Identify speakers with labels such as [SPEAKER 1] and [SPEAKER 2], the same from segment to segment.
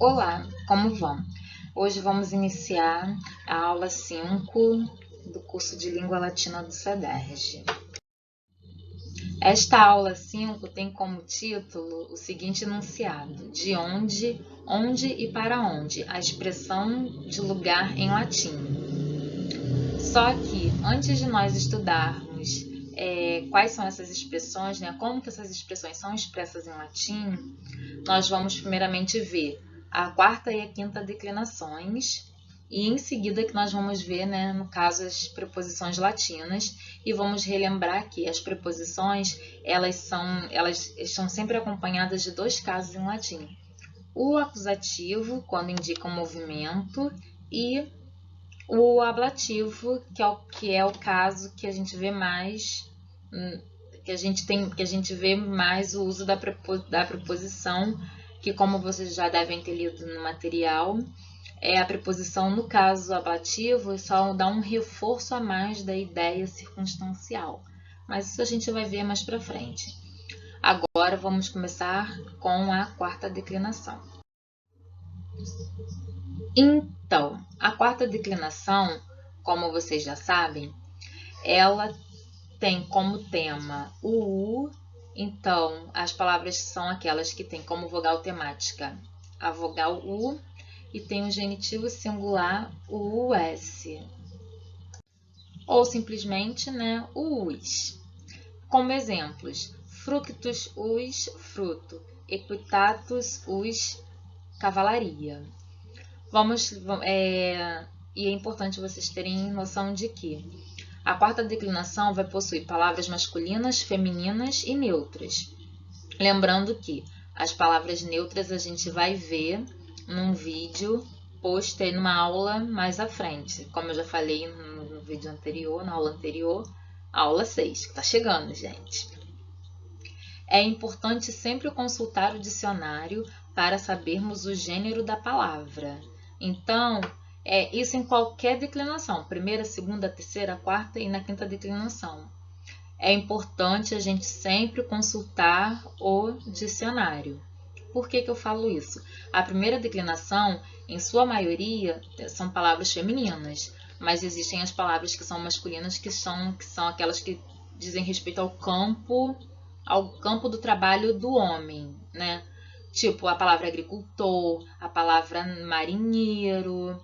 [SPEAKER 1] Olá, como vão? Hoje vamos iniciar a aula 5 do curso de Língua Latina do SEDERJ. Esta aula 5 tem como título o seguinte enunciado: de onde e para onde, a expressão de lugar em latim. Só que, antes de nós estudarmos quais são essas expressões, como que essas expressões são expressas em latim, nós vamos primeiramente ver a quarta e a quinta declinações, e em seguida que nós vamos ver, no caso, as preposições latinas, e vamos relembrar que as preposições, elas são sempre acompanhadas de dois casos em latim. O acusativo, quando indica um movimento, e o ablativo, que é o caso que a gente vê mais, que a gente vê mais o uso da preposição, que, como vocês já devem ter lido no material, a preposição, no caso ablativo, só dá um reforço a mais da ideia circunstancial. Mas isso a gente vai ver mais para frente. Agora vamos começar com a quarta declinação. Então, a quarta declinação, como vocês já sabem, ela tem como tema o U. Então, as palavras são aquelas que têm como vogal temática a vogal U e tem o genitivo singular o US. Ou simplesmente, o US. Como exemplos: fructus us, fruto, equitatus us, cavalaria. E é importante vocês terem noção de que a quarta declinação vai possuir palavras masculinas, femininas e neutras. Lembrando que as palavras neutras a gente vai ver num vídeo posto numa aula mais à frente. Como eu já falei no vídeo anterior, na aula anterior, a aula 6, que está chegando, gente. É importante sempre consultar o dicionário para sabermos o gênero da palavra. Então, isso em qualquer declinação, primeira, segunda, terceira, quarta e na quinta declinação. É importante a gente sempre consultar o dicionário. Por que eu falo isso? A primeira declinação, em sua maioria, são palavras femininas, mas existem as palavras que são masculinas, que são aquelas que dizem respeito ao campo do trabalho do homem, Tipo a palavra agricultor, a palavra marinheiro,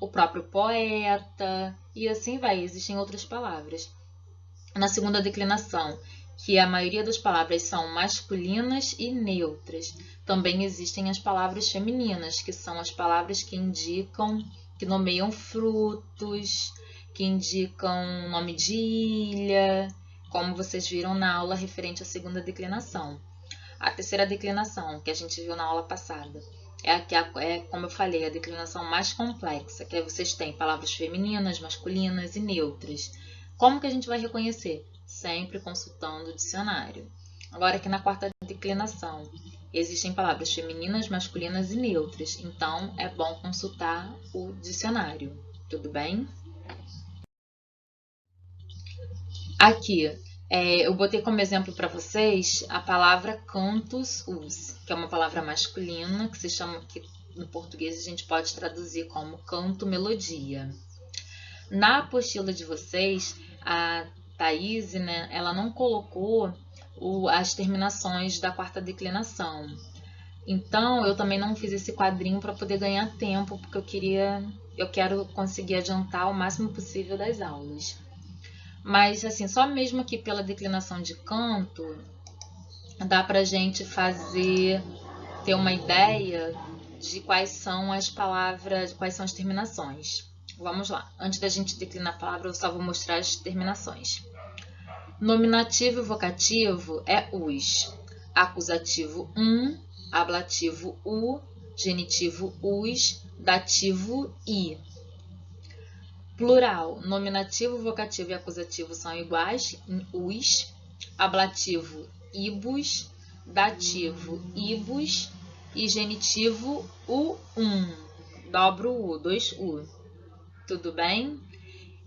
[SPEAKER 1] o próprio poeta, e assim vai, existem outras palavras. Na segunda declinação, que a maioria das palavras são masculinas e neutras, também existem as palavras femininas, que são as palavras que nomeiam frutos, que indicam nome de ilha, como vocês viram na aula referente à segunda declinação. A terceira declinação, que a gente viu na aula passada, como eu falei, a declinação mais complexa, que aí vocês têm palavras femininas, masculinas e neutras. Como que a gente vai reconhecer? Sempre consultando o dicionário. Agora, aqui na quarta declinação, existem palavras femininas, masculinas e neutras, então é bom consultar o dicionário, tudo bem? Aqui, eu botei como exemplo para vocês a palavra cantus us, que é uma palavra masculina, que se chama, que no português a gente pode traduzir como canto melodia. Na apostila de vocês, a Thaís, ela não colocou as terminações da quarta declinação. Então, eu também não fiz esse quadrinho para poder ganhar tempo, porque eu quero conseguir adiantar o máximo possível das aulas. Mas, assim, só mesmo aqui pela declinação de canto, dá pra gente ter uma ideia de quais são as palavras, quais são as terminações. Vamos lá. Antes da gente declinar a palavra, eu só vou mostrar as terminações. Nominativo e vocativo é us. Acusativo ablativo u, genitivo us, dativo i. Plural, nominativo, vocativo e acusativo são iguais em us. Ablativo, ibus. Dativo, ibus. E genitivo, dobro o, 2u. Tudo bem?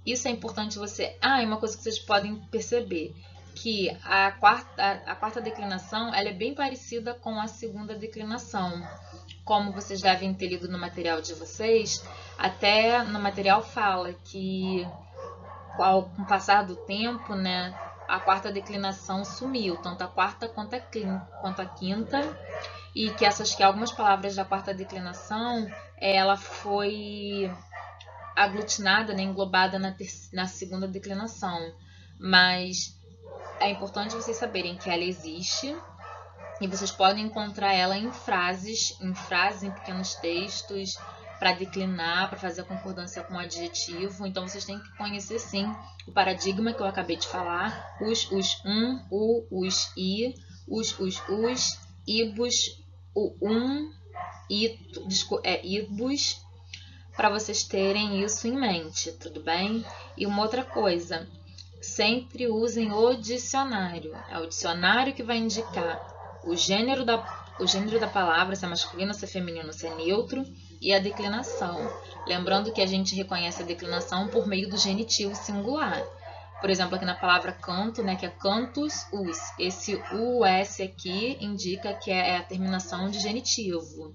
[SPEAKER 1] Isso é importante você... e uma coisa que vocês podem perceber, que a quarta declinação ela é bem parecida com a segunda declinação. Como vocês devem ter lido no material de vocês, até no material fala que com o passar do tempo, né, a quarta declinação sumiu, tanto a quarta quanto a quinta, e que algumas palavras da quarta declinação ela foi aglutinada, né, englobada na segunda declinação. Mas é importante vocês saberem que ela existe e vocês podem encontrar ela em frases, em pequenos textos, para declinar, para fazer a concordância com o adjetivo. Então, vocês têm que conhecer, sim, o paradigma que eu acabei de falar. Os, os, i, os, ibus, o, ibus, para vocês terem isso em mente, tudo bem? E uma outra coisa, sempre usem o dicionário. É o dicionário que vai indicar o gênero da palavra, se é masculino, se é feminino, se é neutro, e a declinação. Lembrando que a gente reconhece a declinação por meio do genitivo singular. Por exemplo, aqui na palavra canto, né, que é cantus, us. Esse us aqui indica que é a terminação de genitivo.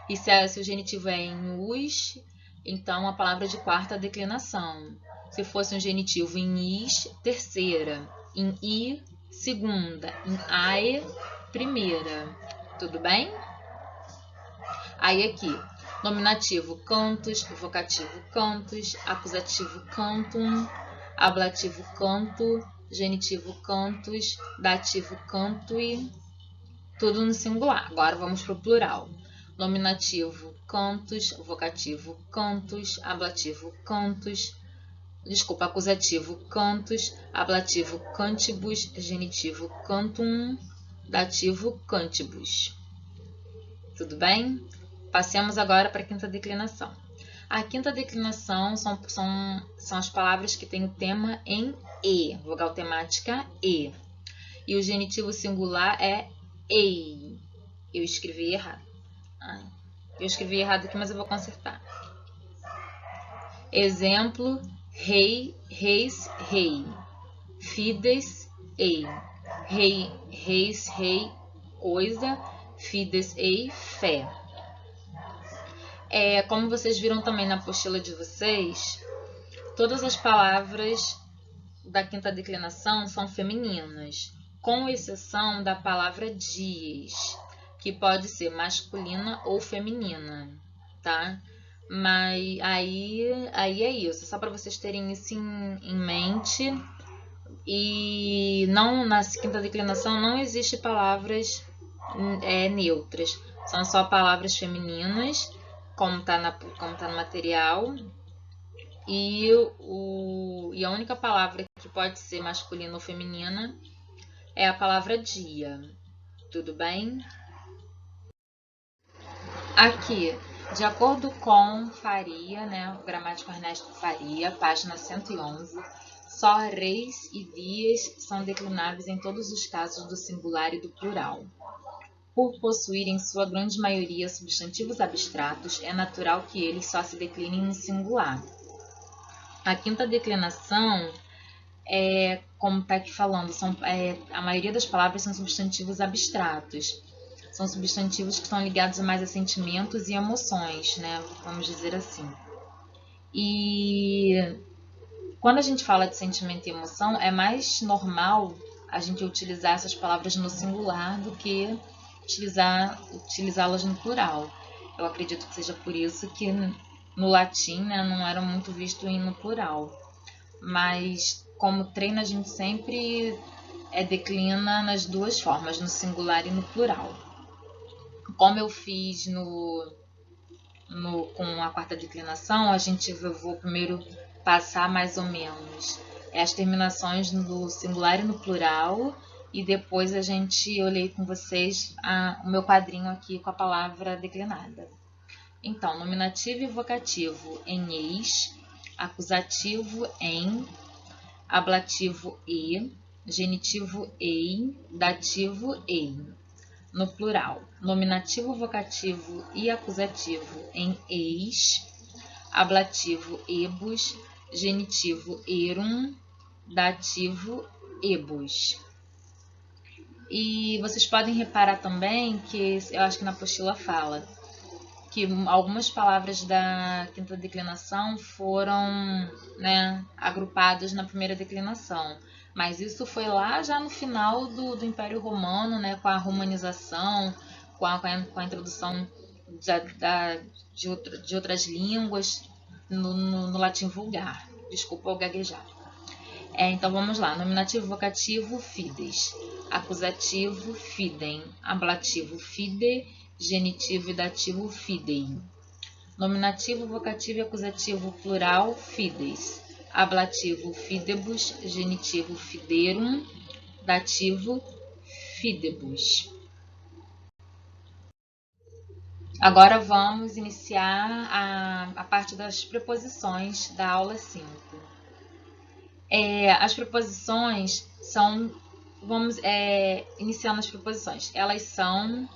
[SPEAKER 1] E se o genitivo é em us, então a palavra de quarta declinação. Se fosse um genitivo em is, terceira. Em i, segunda. Em ae, primeira. Tudo bem? Aí aqui, nominativo cantus, vocativo cantus, acusativo cantum, ablativo canto, genitivo cantus, dativo cantui, tudo no singular. Agora vamos para o plural. Nominativo cantus, vocativo cantus, ablativo cantus, acusativo cantus, ablativo cantibus, genitivo cantum, dativo cantibus. Tudo bem? Passemos agora para a quinta declinação. A quinta declinação são as palavras que têm o tema em E, vogal temática E. E o genitivo singular é ei. Eu escrevi errado. Eu escrevi errado aqui, mas eu vou consertar. Exemplo, rei, reis, rei. Fides, ei. Rei, reis, rei, coisa. Fides, ei, fé. Como vocês viram também na apostila de vocês, todas as palavras da quinta declinação são femininas, com exceção da palavra dias, que pode ser masculina ou feminina, tá? Mas aí é isso, só para vocês terem isso em mente. E não, na quinta declinação não existe palavras neutras, são só palavras femininas, como tá no material. E a única palavra que pode ser masculina ou feminina é a palavra dia. Tudo bem? Aqui, de acordo com Faria, né, o gramático Ernesto Faria, página 111, só reis e dias são declináveis em todos os casos do singular e do plural. Por possuírem, em sua grande maioria, substantivos abstratos, é natural que eles só se declinem no singular. A quinta declinação, como está aqui falando, a maioria das palavras são substantivos abstratos. São substantivos que estão ligados mais a sentimentos e emoções, né? Vamos dizer assim. E quando a gente fala de sentimento e emoção, é mais normal a gente utilizar essas palavras no singular do que utilizá-las no plural. Eu acredito que seja por isso que no latim, né, não era muito visto no plural. Mas como treino a gente sempre declina nas duas formas, no singular e no plural. Como eu fiz com a quarta declinação, eu vou primeiro passar mais ou menos as terminações no singular e no plural, e depois eu olhei com vocês o meu quadrinho aqui com a palavra declinada. Então, nominativo e vocativo em eis, acusativo em, ablativo e, genitivo ei, dativo ei. No plural, nominativo, vocativo e acusativo em eis, ablativo ebus, genitivo erum, dativo ebus. E vocês podem reparar também que, eu acho que na apostila fala, que algumas palavras da quinta declinação foram, né, agrupadas na primeira declinação. Mas isso foi lá já no final do Império Romano, né, com a romanização, com a introdução de outras línguas no latim vulgar. Desculpa o gaguejar. Então vamos lá. Nominativo, vocativo, fides. Acusativo, fidem. Ablativo, fide. Genitivo e dativo, fidei. Nominativo, vocativo e acusativo plural, fides. Ablativo, fidebus. Genitivo, fiderum. Dativo, fidebus. Agora vamos iniciar a parte das preposições da aula 5. As preposições são, iniciando as preposições, elas são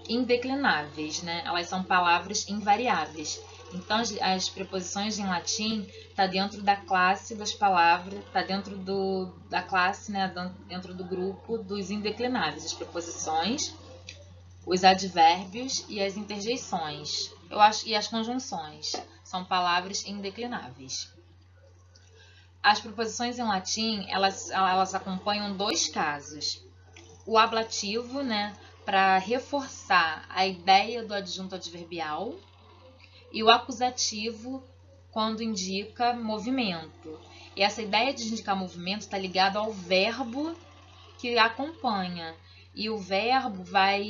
[SPEAKER 1] indeclináveis, né? Elas são palavras invariáveis. Então, as preposições em latim está dentro da classe das palavras, está dentro da classe, né? Dentro do grupo dos indeclináveis. As preposições, os advérbios e as interjeições. E as conjunções são palavras indeclináveis. As preposições em latim, elas acompanham dois casos. O ablativo, né, para reforçar a ideia do adjunto adverbial, e o acusativo, quando indica movimento. E essa ideia de indicar movimento está ligada ao verbo que acompanha. E o verbo vai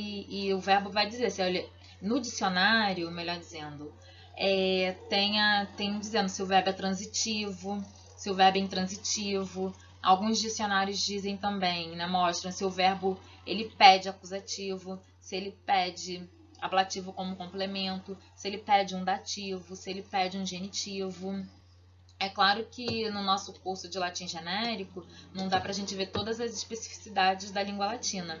[SPEAKER 1] dizer, assim, olha, no dicionário, melhor dizendo, tem dizendo se o verbo é transitivo, se o verbo é intransitivo. Alguns dicionários dizem também, né, mostram se o verbo ele pede acusativo, se ele pede ablativo como complemento, se ele pede um dativo, se ele pede um genitivo. É claro que no nosso curso de latim genérico não dá para a gente ver todas as especificidades da língua latina,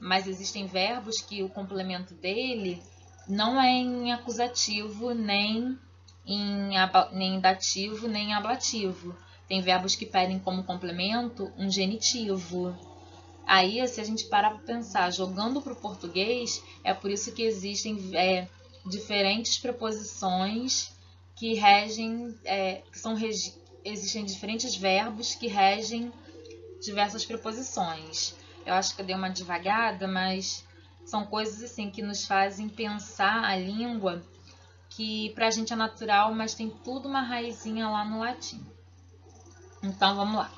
[SPEAKER 1] mas existem verbos que o complemento dele não é em acusativo, nem em dativo, nem em ablativo. Tem verbos que pedem como complemento um genitivo. Aí, se a gente parar para pensar, jogando para o português, é por isso que existem diferentes preposições que regem, existem diferentes verbos que regem diversas preposições. Eu acho que eu dei uma devagada, mas são coisas assim que nos fazem pensar a língua, que pra gente é natural, mas tem tudo uma raizinha lá no latim. Então, vamos lá.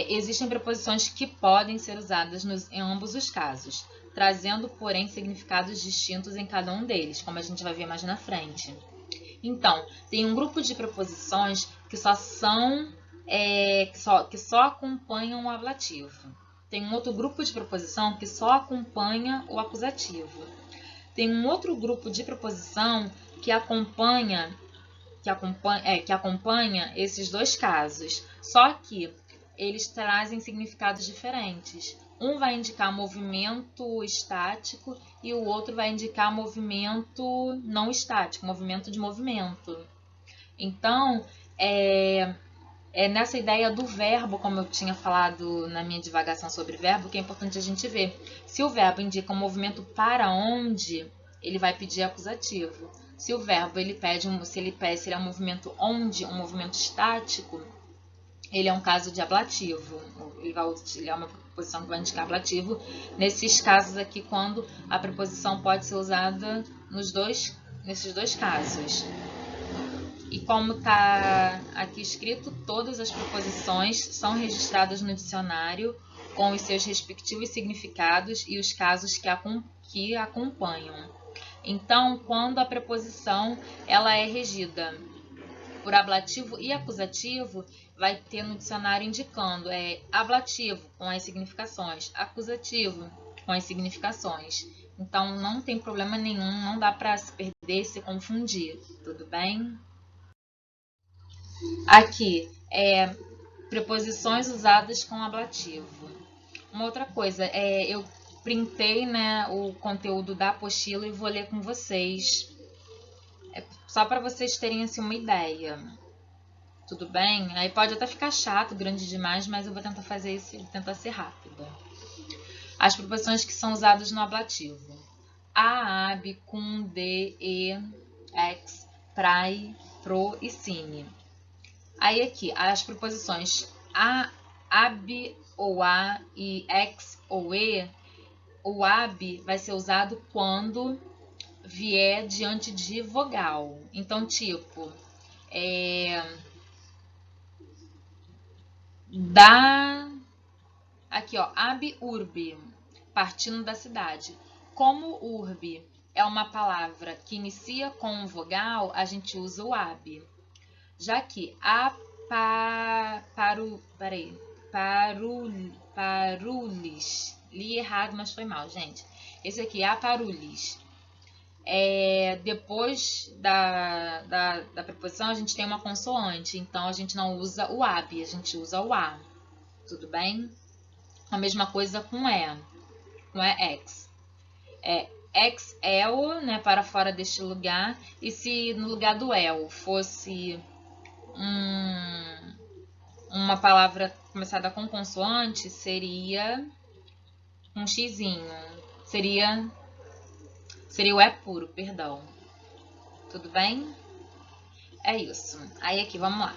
[SPEAKER 1] Existem preposições que podem ser usadas em ambos os casos, trazendo, porém, significados distintos em cada um deles, como a gente vai ver mais na frente. Então, tem um grupo de preposições que só acompanham o ablativo. Tem um outro grupo de preposição que só acompanha o acusativo. Tem um outro grupo de preposição que acompanha esses dois casos, só que eles trazem significados diferentes. Um vai indicar movimento estático e o outro vai indicar movimento não estático, movimento de movimento. Então, nessa ideia do verbo, como eu tinha falado na minha divagação sobre verbo, que é importante a gente ver. Se o verbo indica um movimento para onde, ele vai pedir acusativo. Se o verbo ele é um movimento onde, um movimento estático, ele é um caso de ablativo. Ele é uma preposição que vai indicar ablativo. Nesses casos aqui, quando a preposição pode ser usada nesses dois casos. E como está aqui escrito, todas as preposições são registradas no dicionário com os seus respectivos significados e os casos que acompanham. Então, quando a preposição ela é regida por ablativo e acusativo, vai ter no dicionário indicando ablativo com as significações, acusativo com as significações. Então, não tem problema nenhum, não dá para se perder, se confundir, tudo bem? Aqui, preposições usadas com ablativo. Uma outra coisa, eu printei, né, o conteúdo da apostila e vou ler com vocês, só para vocês terem assim, uma ideia. Tudo bem? Aí pode até ficar chato, grande demais, mas eu vou tentar fazer isso, tentar ser rápida. As preposições que são usadas no ablativo: a, ab, cum, de, e, ex, prai, pro e sine. Aí aqui, as preposições a, ab ou a e ex ou e, o ab vai ser usado quando vier diante de vogal. Então, tipo, aqui, ó, ab urbe, partindo da cidade. Como urbe é uma palavra que inicia com vogal, a gente usa o ab. Já que parulis, li errado, mas foi mal, gente. Esse aqui, aparulis. Depois da preposição, a gente tem uma consoante, então a gente não usa o ab, a gente usa o a. Tudo bem? A mesma coisa com e, com ex. Ex el, né, para fora deste lugar, e se no lugar do el fosse uma palavra começada com consoante, seria um xizinho, seria o é puro, perdão. Tudo bem? É isso. Aí aqui, vamos lá.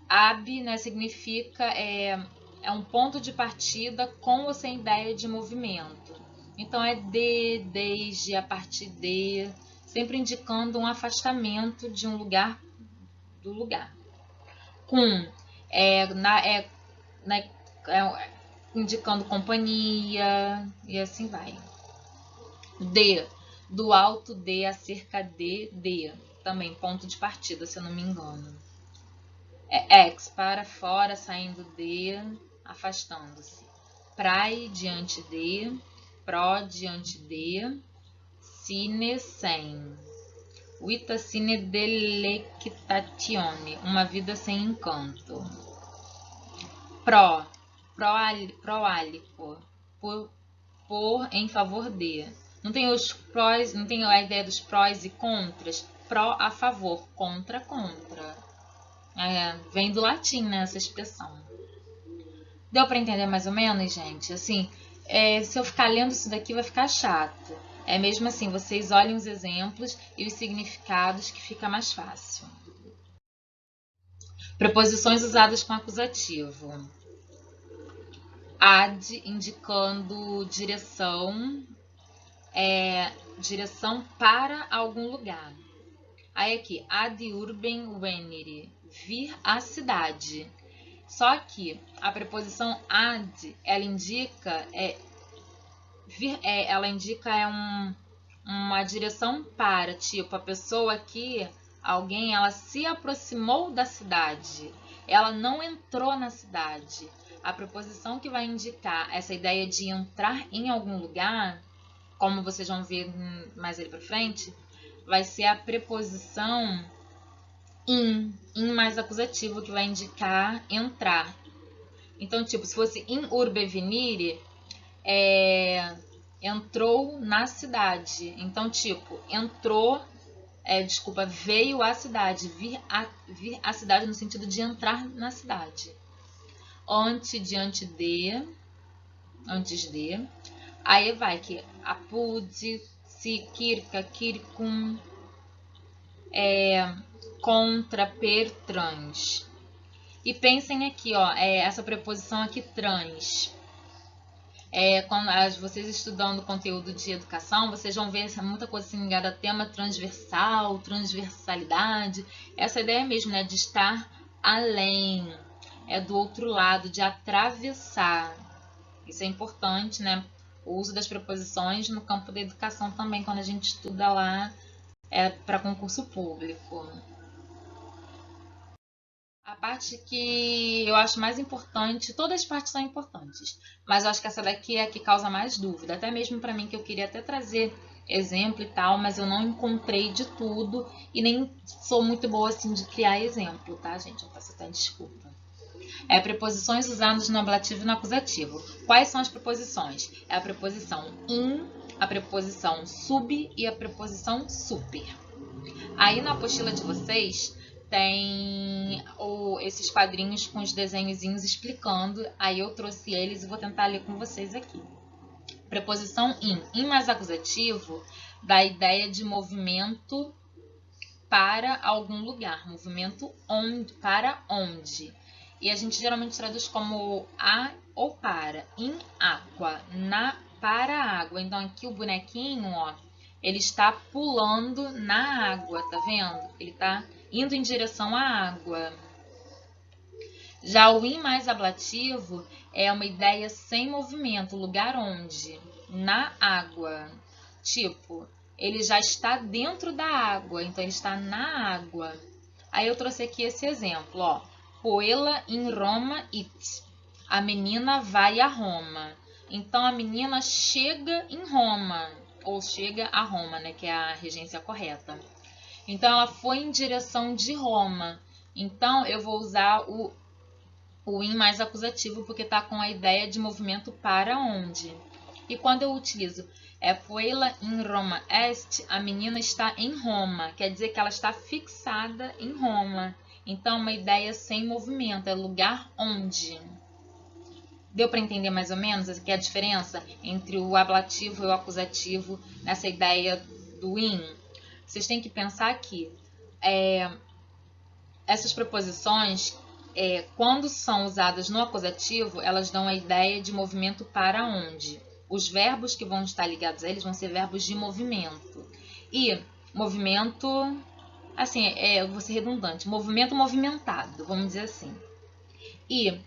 [SPEAKER 1] Ab, né, significa é um ponto de partida com ou sem ideia de movimento. Então é de, desde, a partir de, sempre indicando um afastamento de um lugar do lugar. Com indicando companhia e assim vai. De, do alto de, acerca de, também ponto de partida, se eu não me engano. Ex, para fora, saindo de, afastando-se. Prai, diante de, pro, diante de, sine, sem. Vita sine delectatione, uma vida sem encanto. Proálico, por, em favor de. Não tem os prós, não tem a ideia dos prós e contras? Pró, a favor, contra, contra. Vem do latim, né, essa expressão. Deu para entender mais ou menos, gente? Assim, se eu ficar lendo isso daqui vai ficar chato. É mesmo assim, vocês olhem os exemplos e os significados que fica mais fácil. Preposições usadas com acusativo. Ad, indicando direção, direção para algum lugar. Aí aqui, ad urbem venire, vir à cidade. Só que a preposição ad, ela indica uma direção para, tipo, a pessoa aqui, alguém, ela se aproximou da cidade, ela não entrou na cidade. A preposição que vai indicar essa ideia de entrar em algum lugar, como vocês vão ver mais ali para frente, vai ser a preposição in mais acusativo, que vai indicar entrar. Então, tipo, se fosse in urbe venire, entrou na cidade. Então, tipo, entrou, veio à cidade, vir à cidade no sentido de entrar na cidade. Ante, diante de, antes de. Aí vai que apud, si, kirka, kirkum, contra, per, trans. E pensem aqui, ó, essa preposição aqui, trans. Quando vocês estudando conteúdo de educação, vocês vão ver muita coisa assim ligada a tema transversal, transversalidade. Essa ideia mesmo, né, de estar além, do outro lado, de atravessar. Isso é importante, né? O uso das preposições no campo da educação também, quando a gente estuda lá para concurso público. A parte que eu acho mais importante, todas as partes são importantes, mas eu acho que essa daqui é a que causa mais dúvida, até mesmo para mim, que eu queria até trazer exemplo e tal, mas eu não encontrei de tudo e nem sou muito boa assim de criar exemplo, tá, gente? Eu peço até desculpa. Preposições usadas no ablativo e no acusativo. Quais são as preposições? É a preposição in, a preposição sub e a preposição super. Aí na apostila de vocês tem esses quadrinhos com os desenhozinhos explicando. Aí eu trouxe eles e vou tentar ler com vocês aqui. Preposição in. In mais acusativo dá a ideia de movimento para algum lugar. Movimento onde, para onde. E a gente geralmente traduz como a ou para. In aqua, para a água. Então aqui o bonequinho, ó, ele está pulando na água, tá vendo? Ele está indo em direção à água. Já o in mais ablativo é uma ideia sem movimento, lugar onde? Na água. Tipo, ele já está dentro da água, então ele está na água. Aí eu trouxe aqui esse exemplo, ó. Poela in Roma it. A menina vai a Roma. Então a menina chega em Roma, ou chega a Roma, né, que é a regência correta. Então ela foi em direção de Roma. Então eu vou usar o in mais acusativo porque está com a ideia de movimento para onde. E quando eu utilizo Poela in Roma est, a menina está em Roma, quer dizer que ela está fixada em Roma. Então, uma ideia sem movimento, é lugar onde. Deu para entender mais ou menos aqui a diferença entre o ablativo e o acusativo nessa ideia do in? Vocês têm que pensar que essas preposições, quando são usadas no acusativo, elas dão a ideia de movimento para onde. Os verbos que vão estar ligados a eles vão ser verbos de movimento. E movimento, assim, vou ser redundante, movimento movimentado, vamos dizer assim. E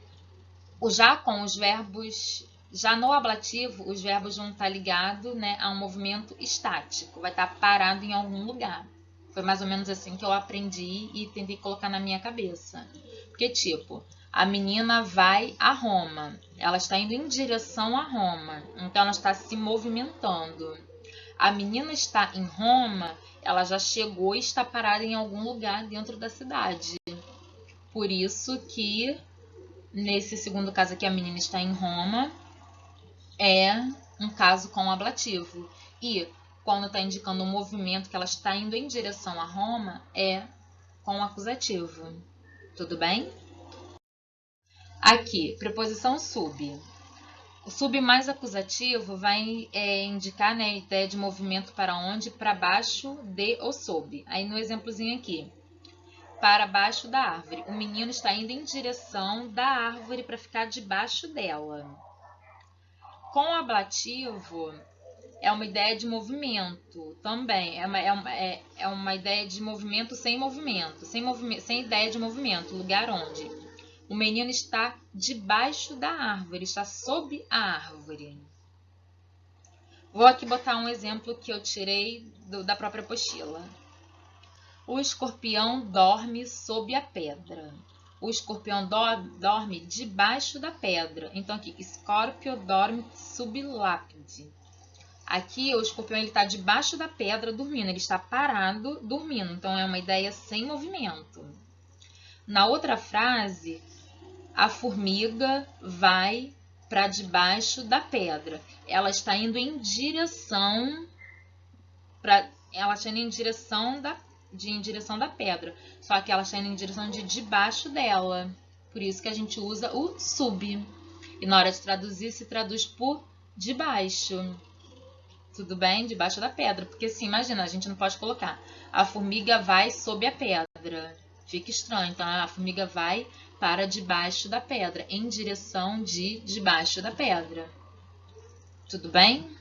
[SPEAKER 1] já com os verbos, já no ablativo, os verbos vão estar ligados, né, a um movimento estático, vai estar parado em algum lugar. Foi mais ou menos assim que eu aprendi e tentei colocar na minha cabeça. Porque, tipo, a menina vai a Roma. Ela está indo em direção a Roma. Então, ela está se movimentando. A menina está em Roma, ela já chegou e está parada em algum lugar dentro da cidade. Por isso que, nesse segundo caso aqui, a menina está em Roma, é um caso com ablativo. E quando está indicando um movimento que ela está indo em direção a Roma, é com acusativo. Tudo bem? Aqui, preposição sub. O sub mais acusativo vai indicar, né, a ideia de movimento para onde? Para baixo de ou sob. Aí no exemplozinho aqui, para baixo da árvore. O menino está indo em direção da árvore para ficar debaixo dela. Com o ablativo, é uma ideia de movimento também. É uma ideia de movimento, sem ideia de movimento. Lugar onde? O menino está debaixo da árvore, está sob a árvore. Vou aqui botar um exemplo que eu tirei da própria apostila. O escorpião dorme sob a pedra. O escorpião dorme debaixo da pedra. Então aqui, Scorpio dorme sub lapide. Aqui o escorpião está debaixo da pedra dormindo, ele está parado dormindo. Então é uma ideia sem movimento. Na outra frase, a formiga vai para debaixo da pedra. Ela está indo em direção em direção da pedra. Só que ela está indo em direção de debaixo dela. Por isso que a gente usa o sub. E na hora de traduzir, se traduz por debaixo. Tudo bem? Debaixo da pedra. Porque assim, imagina, a gente não pode colocar a formiga vai sob a pedra. Fica estranho. Então, a formiga vai para debaixo da pedra, em direção de debaixo da pedra. Tudo bem?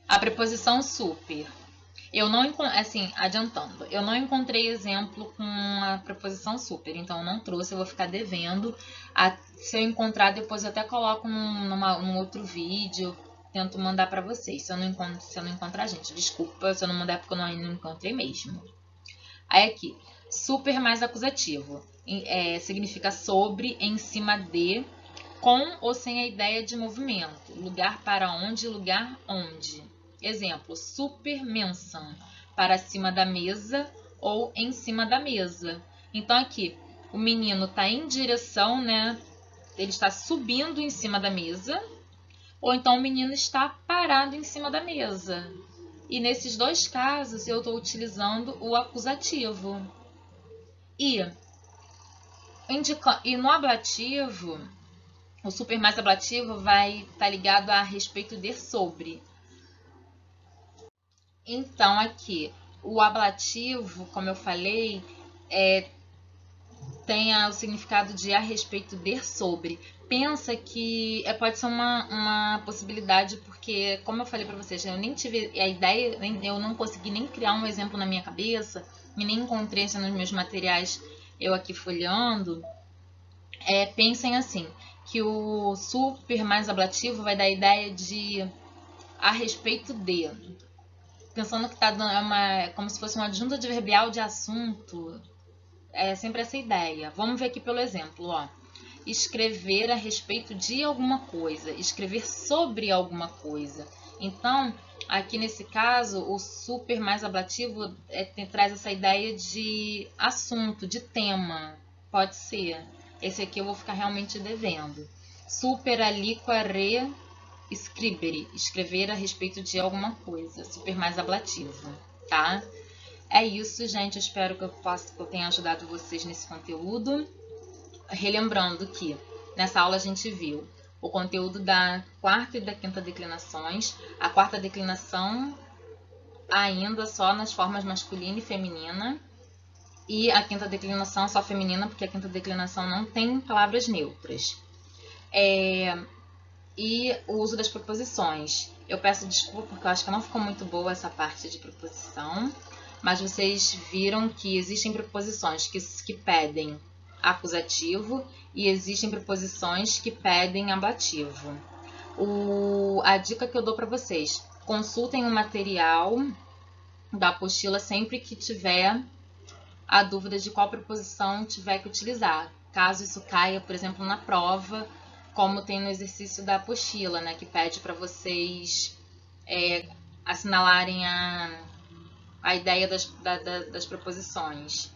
[SPEAKER 1] A preposição super. Eu não adiantando, eu não encontrei exemplo com a preposição super, então eu não trouxe, eu vou ficar devendo. Se eu encontrar, depois eu até coloco num outro vídeo, tento mandar para vocês. Se eu não encontrar, gente, desculpa se eu não mandar porque eu não encontrei mesmo. Aí aqui, super mais acusativo. Significa sobre, em cima de, com ou sem a ideia de movimento. Lugar para onde, lugar onde. Exemplo, super mensam, para cima da mesa ou em cima da mesa. Então aqui, o menino está em direção, né? Ele está subindo em cima da mesa, ou então o menino está parado em cima da mesa. E nesses dois casos eu estou utilizando o acusativo. E no ablativo, o super mais ablativo vai estar ligado a respeito de sobre. Então, aqui, o ablativo, como eu falei, tem o significado de a respeito de sobre. Pensa que pode ser uma possibilidade, porque, como eu falei para vocês, eu nem tive a ideia, eu não consegui nem criar um exemplo na minha cabeça, e nem encontrei isso nos meus materiais, eu aqui folheando. Pensem assim, que o super mais ablativo vai dar a ideia de a respeito de. Pensando que tá dando como se fosse uma adjunta adverbial de assunto. É sempre essa ideia. Vamos ver aqui pelo exemplo, ó. Escrever a respeito de alguma coisa, escrever sobre alguma coisa. Então, aqui nesse caso, o super mais ablativo traz essa ideia de assunto, de tema. Pode ser. Esse aqui eu vou ficar realmente devendo. Super aliquare scribere, escrever a respeito de alguma coisa. Super mais ablativo, tá? É isso, gente. Eu espero que eu tenha ajudado vocês nesse conteúdo. Relembrando que nessa aula a gente viu o conteúdo da quarta e da quinta declinações. A quarta declinação ainda só nas formas masculina e feminina. E a quinta declinação só feminina, porque a quinta declinação não tem palavras neutras. E o uso das preposições. Eu peço desculpa porque eu acho que não ficou muito boa essa parte de preposição. Mas vocês viram que existem preposições que pedem acusativo e existem preposições que pedem ablativo. A dica que eu dou para vocês: consultem o material da apostila sempre que tiver a dúvida de qual preposição tiver que utilizar. Caso isso caia, por exemplo, na prova, como tem no exercício da apostila, né, que pede para vocês assinalarem a ideia das preposições.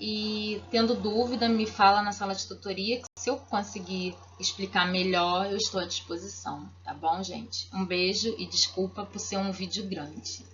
[SPEAKER 1] E tendo dúvida, me fala na sala de tutoria, que se eu conseguir explicar melhor, eu estou à disposição, tá bom, gente? Um beijo e desculpa por ser um vídeo grande.